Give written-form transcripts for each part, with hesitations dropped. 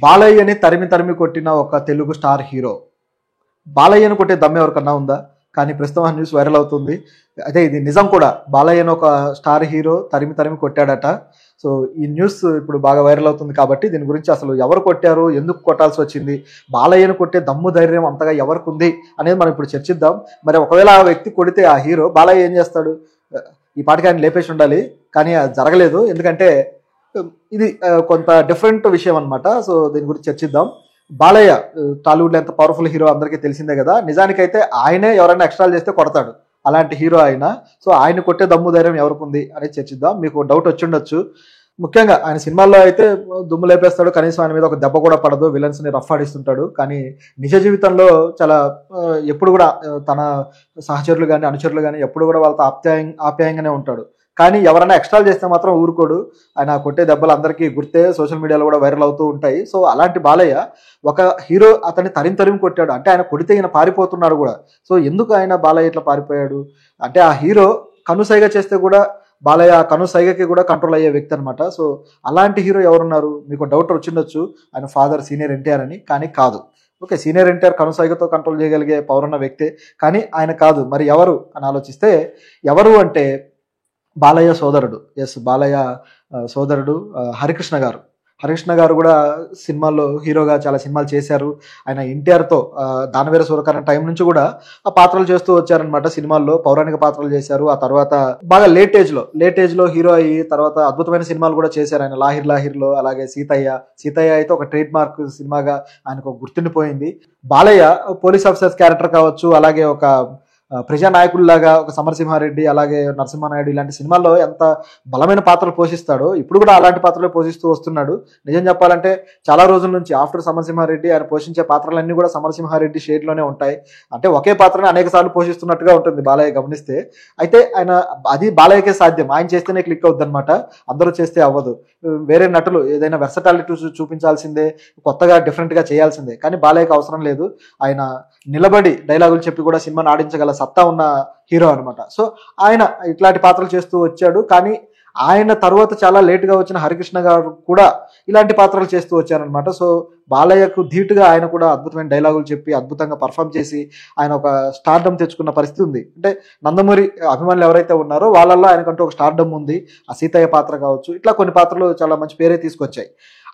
బాలయ్యని తరిమి తరిమి కొట్టిన ఒక తెలుగు స్టార్ హీరో. బాలయ్యను కొట్టే దమ్ము ఎవరికన్నా ఉందా? కానీ ప్రస్తుతం ఆ న్యూస్ వైరల్ అవుతుంది. అదే ఇది నిజం కూడా. బాలయ్యను ఒక స్టార్ హీరో తరిమి తరిమి కొట్టాడట. సో ఈ న్యూస్ ఇప్పుడు బాగా వైరల్ అవుతుంది కాబట్టి దీని గురించి అసలు ఎవరు కొట్టారు, ఎందుకు కొట్టాల్సి వచ్చింది, బాలయ్యను కొట్టే దమ్ము ధైర్యం అంతగా ఎవరికి ఉంది అనేది మనం ఇప్పుడు చర్చిద్దాం. మరి ఒకవేళ ఆ వ్యక్తి కొడితే ఆ హీరో బాలయ్య ఏం చేస్తాడు? ఈ పాటికి ఆయన లేపేసి ఉండాలి, కానీ అది జరగలేదు. ఎందుకంటే ఇది కొంత డిఫరెంట్ విషయం అనమాట. సో దీని గురించి చర్చిద్దాం. బాలయ్య టాలీవుడ్లో ఎంత పవర్ఫుల్ హీరో అందరికీ తెలిసిందే కదా. నిజానికైతే ఆయనే ఎవరైనా ఎక్స్ట్రాలు చేస్తే కొడతాడు, అలాంటి హీరో ఆయన. సో ఆయన కొట్టే దమ్ము ధైర్యం ఎవరికి ఉంది అనేది చర్చిద్దాం. మీకు డౌట్ వచ్చిండొచ్చు, ముఖ్యంగా ఆయన సినిమాల్లో అయితే దుమ్ము లేపేస్తాడు, కనీసం ఆయన మీద ఒక దెబ్బ కూడా పడదు, విలన్స్ని రఫ్ ఆడిస్తుంటాడు. కానీ నిజ జీవితంలో చాలా ఎప్పుడు కూడా తన సహచరులు కానీ అనుచరులు కానీ ఎప్పుడు కూడా వాళ్ళతో ఆప్యాయంగానే ఉంటాడు. కానీ ఎవరైనా ఎక్స్ట్రాలు చేస్తే మాత్రం ఊరుకోడు. ఆయన కొట్టే దెబ్బలు అందరికీ గుర్తే, సోషల్ మీడియాలో కూడా వైరల్ అవుతూ ఉంటాయి. సో అలాంటి బాలయ్య ఒక హీరో అతన్ని తరిమి కొట్టాడు అంటే ఆయన కొడితే ఈయన పారిపోతున్నాడు కూడా. సో ఎందుకు ఆయన బాలయ్య ఇట్లా పారిపోయాడు అంటే, ఆ హీరో కనుసైగ చేస్తే కూడా బాలయ్య ఆ కనుసైగకి కూడా కంట్రోల్ అయ్యే వ్యక్తి అనమాట. సో అలాంటి హీరో ఎవరున్నారు? మీకు డౌట్ వచ్చిండొచ్చు, ఆయన ఫాదర్ సీనియర్ ఎన్టీఆర్ అని. కానీ కాదు. ఓకే, సీనియర్ ఎన్టీఆర్ కనుసైగతో కంట్రోల్ చేయగలిగే పవర్ ఉన్న వ్యక్తే, కానీ ఆయన కాదు. మరి ఎవరు అని ఆలోచిస్తే ఎవరు అంటే బాలయ్య సోదరుడు. ఎస్, బాలయ్య సోదరుడు హరికృష్ణ గారు. హరికృష్ణ గారు కూడా సినిమాల్లో హీరోగా చాలా సినిమాలు చేశారు. ఆయన ఎన్టీఆర్తో దానవీర సూరకర్ణ టైం నుంచి కూడా ఆ పాత్రలు చేస్తూ వచ్చారనమాట. సినిమాల్లో పౌరాణిక పాత్రలు చేశారు. ఆ తర్వాత బాగా లేట్ ఏజ్ లో హీరో అయ్యి తర్వాత అద్భుతమైన సినిమాలు కూడా చేశారు ఆయన. లాహిర్లో, అలాగే సీతయ్య అయితే ఒక ట్రేడ్ మార్క్ సినిమాగా ఆయనకు గుర్తుండిపోయింది. బాలయ్య పోలీస్ ఆఫీసర్స్ క్యారెక్టర్ కావచ్చు, అలాగే ఒక ప్రజానాయకుల్లాగా ఒక సమరసింహారెడ్డి, అలాగే నరసింహానాయుడు ఇలాంటి సినిమాల్లో ఎంత బలమైన పాత్రలు పోషిస్తాడో ఇప్పుడు కూడా అలాంటి పాత్రలే పోషిస్తూ వస్తున్నాడు. నిజం చెప్పాలంటే చాలా రోజుల నుంచి ఆఫ్టర్ సమరసింహారెడ్డి ఆయన పోషించే పాత్రలన్నీ కూడా సమరసింహారెడ్డి షేడ్లోనే ఉంటాయి. అంటే ఒకే పాత్రని అనేక సార్లు పోషిస్తున్నట్టుగా ఉంటుంది బాలయ్య గమనిస్తే. అయితే ఆయన అది బాలయ్యకే సాధ్యం, ఆయన చేస్తేనే క్లిక్ అవుద్ది అనమాట, అందరూ చేస్తే అవ్వదు. వేరే నటులు ఏదైనా వెర్సటాలిటీ చూపించాల్సిందే, కొత్తగా డిఫరెంట్గా చేయాల్సిందే. కానీ బాలయ్యకి అవసరం లేదు. ఆయన నిలబడి డైలాగులు చెప్పి కూడా సినిమాని ఆడించగల సత్తా ఉన్న హీరో అనమాట. సో ఆయన ఇట్లాంటి పాత్రలు చేస్తూ వచ్చాడు. కానీ ఆయన తర్వాత చాలా లేటుగా వచ్చిన హరికృష్ణ గారు కూడా ఇలాంటి పాత్రలు చేస్తూ వచ్చారనమాట. సో బాలయ్యకు ధీటుగా ఆయన కూడా అద్భుతమైన డైలాగులు చెప్పి అద్భుతంగా పర్ఫామ్ చేసి ఆయన ఒక స్టార్డమ్ తెచ్చుకున్న పరిస్థితి ఉంది. అంటే నందమూరి అభిమానులు ఎవరైతే ఉన్నారో వాళ్ళల్లో ఆయనకంటూ ఒక స్టార్డమ్ ఉంది. ఆ సీతయ్య పాత్ర కావచ్చు, ఇట్లా కొన్ని పాత్రలు చాలా మంచి పేరే తీసుకొచ్చాయి.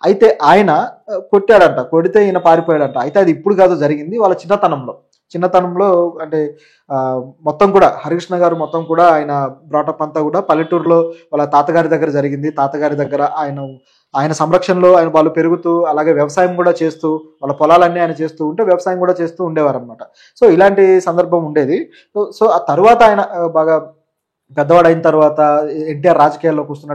అయితే ఆయన కొట్టాడంట, కొడితే ఈయన పారిపోయాడంట. అయితే అది ఇప్పుడు కాదు జరిగింది, వాళ్ళ చిన్నతనంలో అంటే మొత్తం కూడా హరికృష్ణ గారు మొత్తం కూడా ఆయన బ్రాటప్ అంతా కూడా పల్లెటూరులో వాళ్ళ తాతగారి దగ్గర జరిగింది. తాతగారి దగ్గర ఆయన సంరక్షణలో ఆయన వాళ్ళు పెరుగుతూ, అలాగే వ్యవసాయం కూడా చేస్తూ, వాళ్ళ పొలాలన్నీ ఆయన చేస్తూ ఉంటే వ్యవసాయం కూడా చేస్తూ ఉండేవారు అనమాట. సో ఇలాంటి సందర్భం ఉండేది. సో ఆ తర్వాత ఆయన బాగా పెద్దవాడు అయిన తర్వాత ఎన్టీఆర్ రాజకీయాల్లోకి వస్తున్న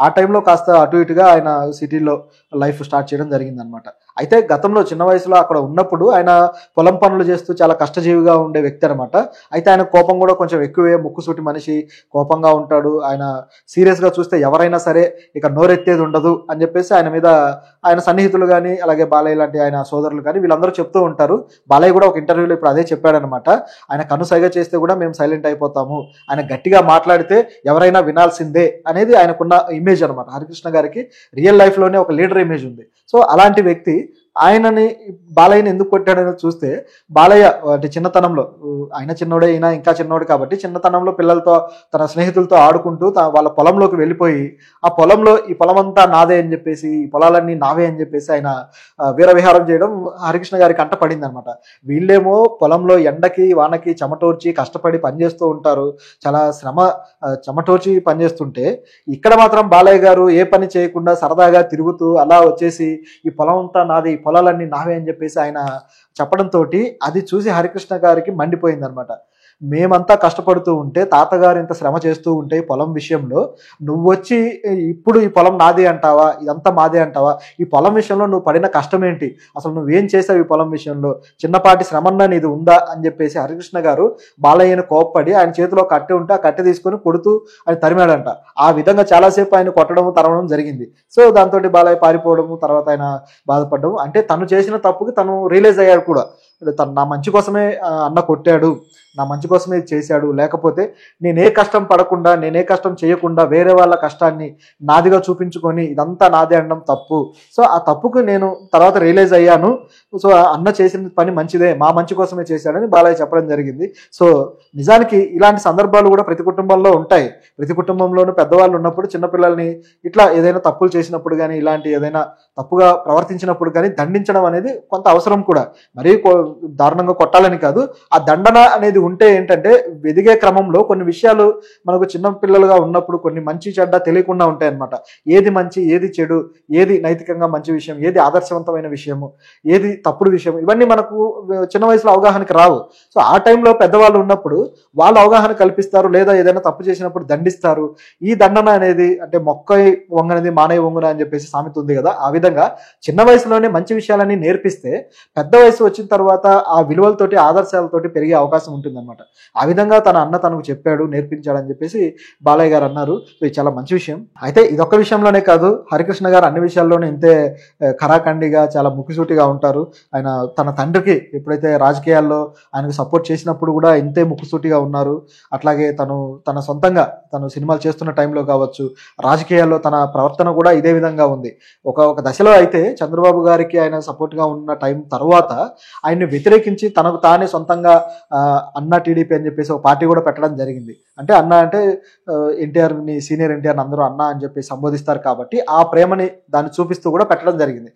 ఆ టైంలో కాస్త అటు ఇటుగా ఆయన సిటీలో లైఫ్ స్టార్ట్ చేయడం జరిగిందనమాట. అయితే గతంలో చిన్న వయసులో అక్కడ ఉన్నప్పుడు ఆయన పొలం పనులు చేస్తూ చాలా కష్టజీవిగా ఉండే వ్యక్తి అనమాట. అయితే ఆయన కోపం కూడా కొంచెం ఎక్కువే, ముక్కుసూటి మనిషి, కోపంగా ఉంటాడు. ఆయన సీరియస్గా చూస్తే ఎవరైనా సరే ఇక నోరెత్తేది ఉండదు అని చెప్పేసి ఆయన మీద ఆయన సన్నిహితులు కానీ, అలాగే బాలయ్య లాంటి ఆయన సోదరులు కానీ వీళ్ళందరూ చెప్తూ ఉంటారు. బాలయ్య కూడా ఒక ఇంటర్వ్యూలో ఇప్పుడు అదే చెప్పాడనమాట. ఆయన కనుసైగ చేస్తే కూడా మేము సైలెంట్ అయిపోతాము, ఆయన గట్టిగా మాట్లాడితే ఎవరైనా వినాల్సిందే అనేది ఆయనకున్న ఇమేజ్ అనమాట. హరికృష్ణ గారికి రియల్ లైఫ్ లోనే ఒక లీడర్ ఇమేజ్ ఉంది. సో అలాంటి వ్యక్తి ఆయనని బాలయ్యని ఎందుకు కొట్టాడని చూస్తే, బాలయ్య అంటే చిన్నతనంలో, ఆయన చిన్నోడే, ఈయన ఇంకా చిన్నోడు కాబట్టి చిన్నతనంలో పిల్లలతో తన స్నేహితులతో ఆడుకుంటూ వాళ్ళ పొలంలోకి వెళ్ళిపోయి ఆ పొలంలో ఈ పొలం అంతా నాదే అని చెప్పేసి, ఈ పొలాలన్నీ నావే అని చెప్పేసి ఆయన వీరవిహారం చేయడం హరికృష్ణ గారికి అంట పడింది అనమాట. వీళ్ళేమో పొలంలో ఎండకి వానకి చెమటోర్చి కష్టపడి పనిచేస్తూ ఉంటారు, చాలా చెమటోర్చి పనిచేస్తుంటే ఇక్కడ మాత్రం బాలయ్య గారు ఏ పని చేయకుండా సరదాగా తిరుగుతూ అలా వచ్చేసి ఈ పొలం అంతా నాది, ఈ పొలాలన్నీ నావే అని చెప్పేసి ఆయన చెప్పడంతో అది చూసి హరికృష్ణ గారికి మండిపోయింది అనమాట. మేమంతా కష్టపడుతూ ఉంటే, తాతగారు ఇంత శ్రమ చేస్తూ ఉంటే ఈ పొలం విషయంలో నువ్వు వచ్చి ఇప్పుడు ఈ పొలం నాదే అంటావా, ఇదంతా మాదే అంటావా, ఈ పొలం విషయంలో నువ్వు పడిన కష్టం ఏంటి, అసలు నువ్వేం చేసావు ఈ పొలం విషయంలో, చిన్నపాటి శ్రమన్నా నీది ఉందా అని చెప్పేసి హరికృష్ణ గారు బాలయ్యను కోప్పడి ఆయన చేతిలో కట్టె ఉంటే ఆ కట్టె తీసుకొని కొడుతూ ఆయన తరిమాడంట. ఆ విధంగా చాలాసేపు ఆయన కొట్టడం తరవడం జరిగింది. సో దాంతో బాలయ్య పారిపోవడము, తర్వాత ఆయన బాధపడడం, అంటే తను చేసిన తప్పుకి తను రియలైజ్ అయ్యాడు కూడా. తను నా మంచి కోసమే అన్న కొట్టాడు, నా మంచి కోసమే ఇది చేశాడు, లేకపోతే నేనే కష్టం పడకుండా నేనే కష్టం చేయకుండా వేరే వాళ్ళ కష్టాన్ని నాదిగా చూపించుకొని ఇదంతా నాదే అనడం తప్పు. సో ఆ తప్పుకు నేను తర్వాత రియలైజ్ అయ్యాను. సో అన్న చేసిన పని మంచిదే, మా మంచి కోసమే చేశాడని బాలయ్య చెప్పడం జరిగింది. సో నిజానికి ఇలాంటి సందర్భాలు కూడా ప్రతి కుటుంబంలో ఉంటాయి. ప్రతి కుటుంబంలోనూ పెద్దవాళ్ళు ఉన్నప్పుడు చిన్నపిల్లల్ని ఇట్లా ఏదైనా తప్పులు చేసినప్పుడు కానీ, ఇలాంటి ఏదైనా తప్పుగా ప్రవర్తించినప్పుడు కానీ దండించడం అనేది కొంత అవసరం కూడా. మరీ దారుణంగా కొట్టాలని కాదు, ఆ దండన అనేది ఉంటే ఏంటంటే ఎదిగే క్రమంలో కొన్ని విషయాలు మనకు చిన్న పిల్లలుగా ఉన్నప్పుడు కొన్ని మంచి చెడ్డ తెలియకుండా ఉంటాయి అన్నమాట. ఏది మంచి, ఏది చెడు, ఏది నైతికంగా మంచి విషయం, ఏది ఆదర్శవంతమైన విషయము, ఏది తప్పుడు విషయం, ఇవన్నీ మనకు చిన్న వయసులో అవగాహనకి రావు. సో ఆ టైంలో పెద్దవాళ్ళు ఉన్నప్పుడు వాళ్ళు అవగాహన కల్పిస్తారు, లేదా ఏదైనా తప్పు చేసినప్పుడు దండిస్తారు. ఈ దండన అనేది అంటే మొక్కై వంగనది మానై వంగున అని చెప్పేసి సామెత ఉంది కదా, ఆ విధంగా చిన్న వయసులోనే మంచి విషయాలన్నీ నేర్పిస్తే పెద్ద వయసు వచ్చిన తర్వాత ఆ విలువలతోటి ఆదర్శాలతోటి పెరిగే అవకాశం ఉంటుందన్నమాట. ఆ విధంగా తన అన్న తనకు చెప్పాడు, నేర్పించాడు అని చెప్పేసి బాలయ్య గారు అన్నారు. సో ఇది చాలా మంచి విషయం. అయితే ఇదొక్క విషయంలోనే కాదు, హరికృష్ణ గారు అన్ని విషయాల్లోనే ఇంతే ఖరాఖండిగా చాలా ముక్కుసూటిగా ఉంటారు. ఆయన తన తండ్రికి ఎప్పుడైతే రాజకీయాల్లో ఆయనకు సపోర్ట్ చేసినప్పుడు కూడా ఇంతే ముక్కుసూటిగా ఉన్నారు. అట్లాగే తన సొంతంగా తను సినిమాలు చేస్తున్న టైంలో కావచ్చు, రాజకీయాల్లో తన ప్రవర్తన కూడా ఇదే విధంగా ఉంది. ఒక దశలో అయితే చంద్రబాబు గారికి ఆయన సపోర్ట్గా ఉన్న టైం తర్వాత ఆయన్ని వ్యతిరేకించి తనకు తానే సొంతంగా అన్న టీడీపీ అని చెప్పేసి ఒక పార్టీ కూడా పెట్టడం జరిగింది. అంటే అన్న అంటే ఎన్టీఆర్ని, సీనియర్ ఎన్టీఆర్ని అందరూ అన్న అని చెప్పి సంబోధిస్తారు కాబట్టి ఆ ప్రేమని దాన్ని చూపిస్తూ కూడా పెట్టడం జరిగింది.